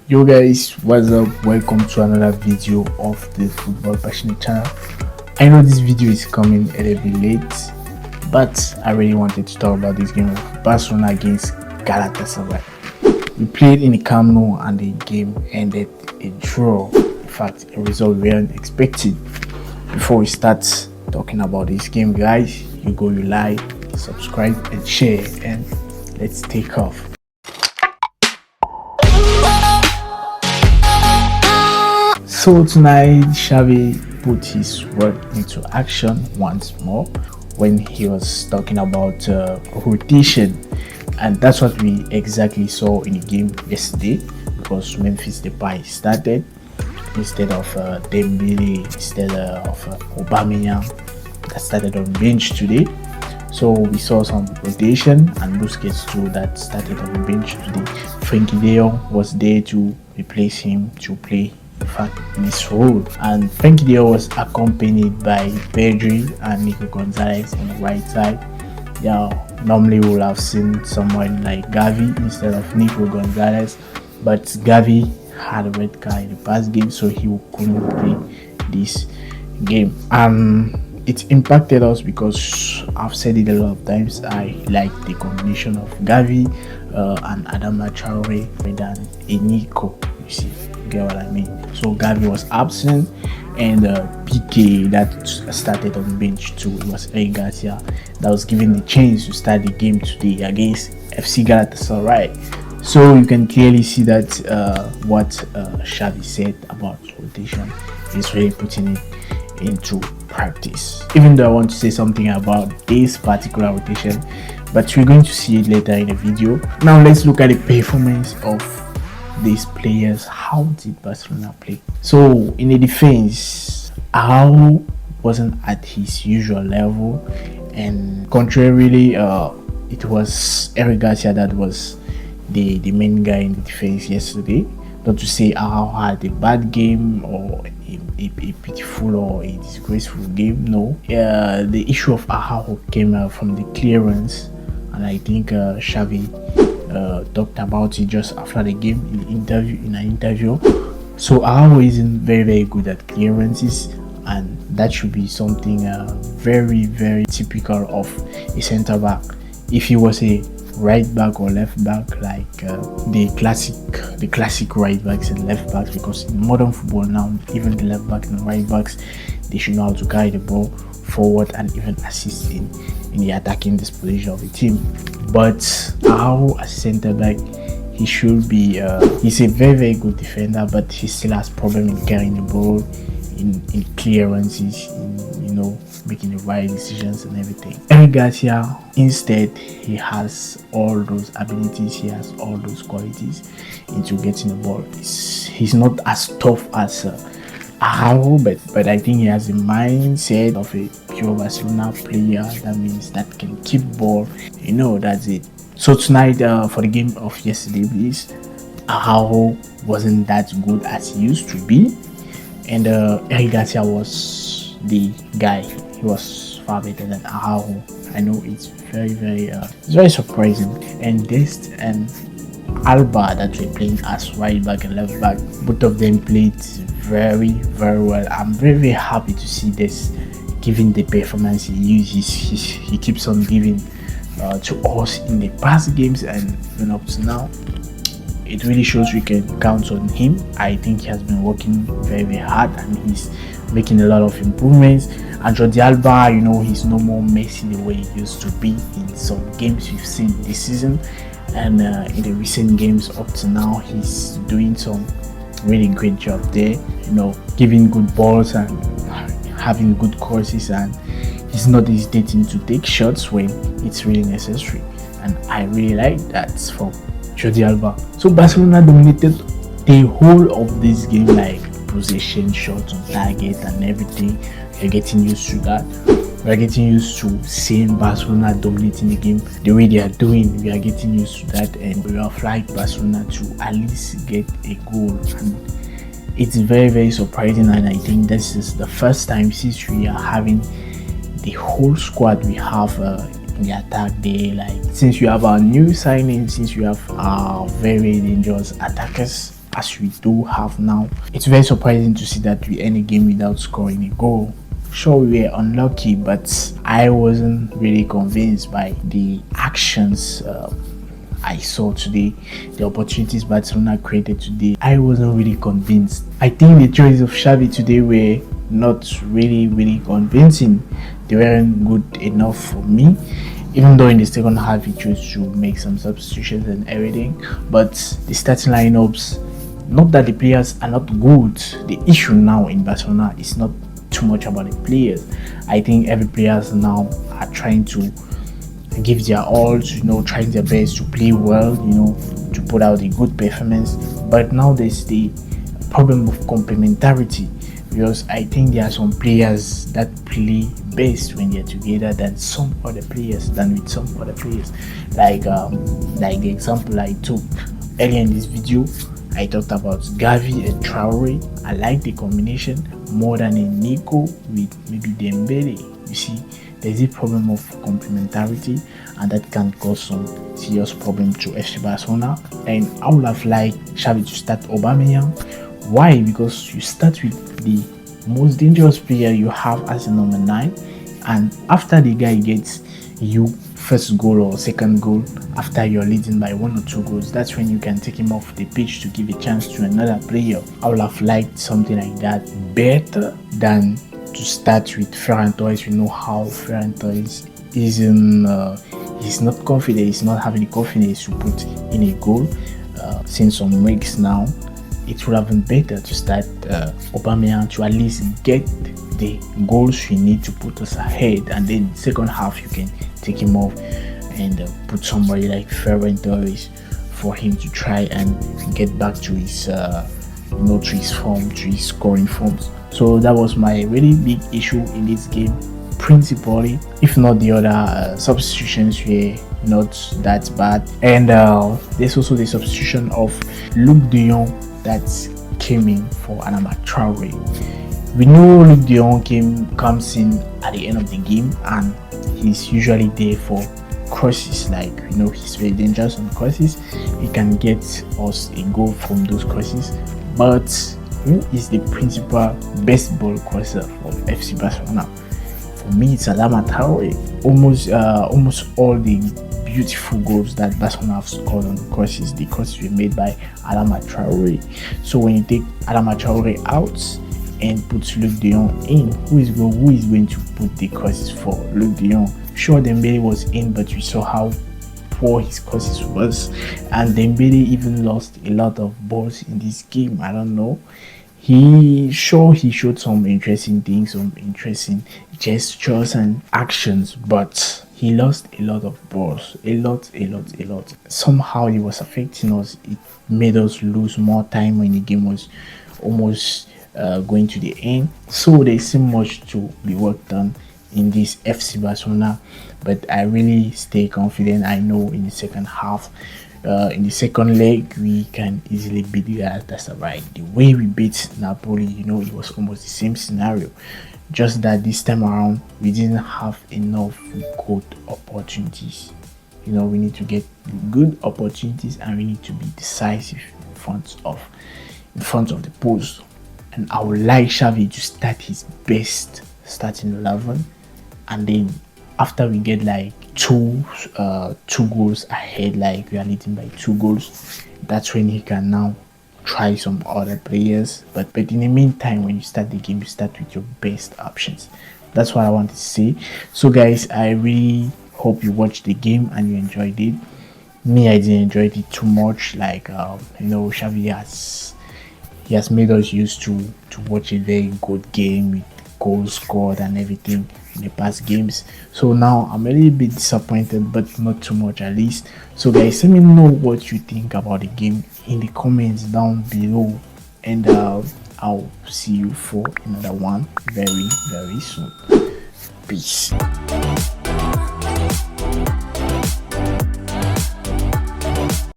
Yo guys, what's up? Welcome to another video of the Football Passionate channel. I know this video is coming a little bit late, but I really wanted to talk about this game of Barcelona against Galatasaray. We played in the Camp Nou and the game ended a draw. In fact, a result we weren't expected. Before we start talking about this game, guys, you like, subscribe and share, and let's take off. So tonight, Xavi put his word into action once more when he was talking about rotation, and that's what we exactly saw in the game yesterday, because Memphis Depay started instead of Dembele, instead of Aubameyang that started on bench today. So we saw some rotation, and Busquets too that started on the bench today. Frenkie de Jong was there to replace him to play, in fact, this role, and Frenkie de Jong was accompanied by Pedri and Nico Gonzalez on the right side. Yeah, normally we would have seen someone like Gavi instead of Nico Gonzalez, but Gavi had a red card in the past game, so he couldn't play this game. It impacted us because I've said it a lot of times. I like the combination of Gavi and Adama Traore than Nico. You see, you get what I mean? So Gavi was absent, and PK that started on the bench too. It was Eric Garcia that was given the chance to start the game today against FC Galatasaray. So you can clearly see that what Xavi said about rotation is really putting it into practice. Even though I want to say something about this particular rotation, but we're going to see it later in the video. Now let's look at the performance of these players. How did Barcelona play? So in the defense, Araujo wasn't at his usual level, and contrarily, it was Eric Garcia that was the main guy in the defense yesterday. Not to say Araujo had a bad game or a pitiful or a disgraceful game. No, the issue of Araujo came from the clearance, and I think Xavi talked about it just after the game in an interview. So Araujo isn't very good at clearances, and that should be something very typical of a center back. If he was a right back or left back, like the classic right backs and left backs, because in modern football now, even the left back and right backs, they should know how to carry the ball forward and even assist in the attacking disposition of the team. But how as center back, he should be he's a very good defender, but he still has problem in carrying the ball, in clearances, in making the right decisions and everything. Eric Garcia, instead, he has all those abilities, he has all those qualities into getting the ball. He's not as tough as Araujo, but I think he has the mindset of a pure Barcelona player. That means that can keep ball. That's it. So tonight, for the game of yesterday, please, Araujo wasn't that good as he used to be, and Eric Garcia was the guy. He was far better than Araujo. I know it's very surprising. And Dest and Alba that were playing as right back and left back, both of them played very well. I'm very happy to see this giving the performance he keeps on giving to us in the past games and even up to now. It really shows we can count on him. I think he has been working very hard, and he's making a lot of improvements. And Jordi Alba, he's no more Messi the way he used to be in some games we've seen this season, and in the recent games up to now, he's doing some really great job there, giving good balls and having good courses, and he's not hesitating to take shots when it's really necessary, and I really like that from Jordi Alba. So Barcelona dominated the whole of this game, like possession, shots on target and everything. We're getting used to that. We're getting used to seeing Barcelona dominating the game the way they are doing. We are getting used to that, and we have liked Barcelona to at least get a goal, and it's very surprising. And I think this is the first time since we are having the whole squad we have in the attack there. Like, since we have our new signings, since we have our very dangerous attackers, as we do have now. It's very surprising to see that we end a game without scoring a goal. Sure, we were unlucky, but I wasn't really convinced by the actions I saw today, the opportunities Barcelona created today. I wasn't really convinced. I think the choices of Xavi today were not really convincing. They weren't good enough for me, even though in the second half he chose to make some substitutions and everything. But the starting lineups, not that the players are not good. The issue now in Barcelona is not too much about the players. I think every players now are trying to give their all, trying their best to play well, to put out a good performance. But now there's the problem of complementarity, because I think there are some players that play best when they're together than some other players, like the example I took earlier in this video. I talked about Gavi and Traore. I like the combination more than a Nico with maybe Dembele. You see, there's a problem of complementarity, and that can cause some serious problem to FC Barcelona. And I would have liked Xavi to start Aubameyang. Why? Because you start with the most dangerous player you have as a number 9, and after the guy gets you first goal or second goal, after you're leading by 1 or 2 goals, that's when you can take him off the pitch to give a chance to another player. I would have liked something like that better than to start with Ferran Torres. We know how Ferran Torres he's not confident, he's not having the confidence to put in a goal since some weeks now. It would have been better to start Aubameyang to at least get the goals we need to put us ahead, and then second half you can take him off and put somebody like Ferran Torres for him to try and get back to his to his form, to his scoring forms. So that was my really big issue in this game, principally. If not, the other substitutions were not that bad. And there's also the substitution of Luke de Jong that came in for Adama Traore. We know Luke de Jong comes in at the end of the game, and he's usually there for crosses. He's very dangerous on crosses. He can get us a goal from those crosses. But who is the principal best ball crosser of FC Barcelona? For me, it's Adama Traore. Almost all the beautiful goals that Barcelona have scored on crosses, the crosses were made by Adama Traore. So when you take Adama Traore out and put Luke de Jong in, who is going to put the crosses for Luke de Jong? Sure, Dembele was in, but we saw how poor his crosses was, and Dembele even lost a lot of balls in this game. I don't know. He showed some interesting things, some interesting gestures and actions, but he lost a lot of balls, a lot. Somehow it was affecting us. It made us lose more time when the game was almost going to the end. So there's so much to be worked on in this FC Barcelona, but I really stay confident. I know in the second half, in the second leg, we can easily beat Galatasaray. The way we beat Napoli, it was almost the same scenario, just that this time around we didn't have enough good opportunities. We need to get good opportunities, and we need to be decisive in front of the post. And I would like Xavi to start his best starting 11, and then after we get like two goals ahead, like we are leading by 2 goals, that's when he can now try some other players. But in the meantime, when you start the game, you start with your best options. That's what I want to say. So guys, I really hope you watched the game and you enjoyed it. Me, I didn't enjoy it too much. Xavi has made us used to watch a very good game with goals scored and everything in the past games. So now I'm a little bit disappointed, but not too much at least. So guys, let me know what you think about the game in the comments down below, and I'll see you for another one very soon. Peace.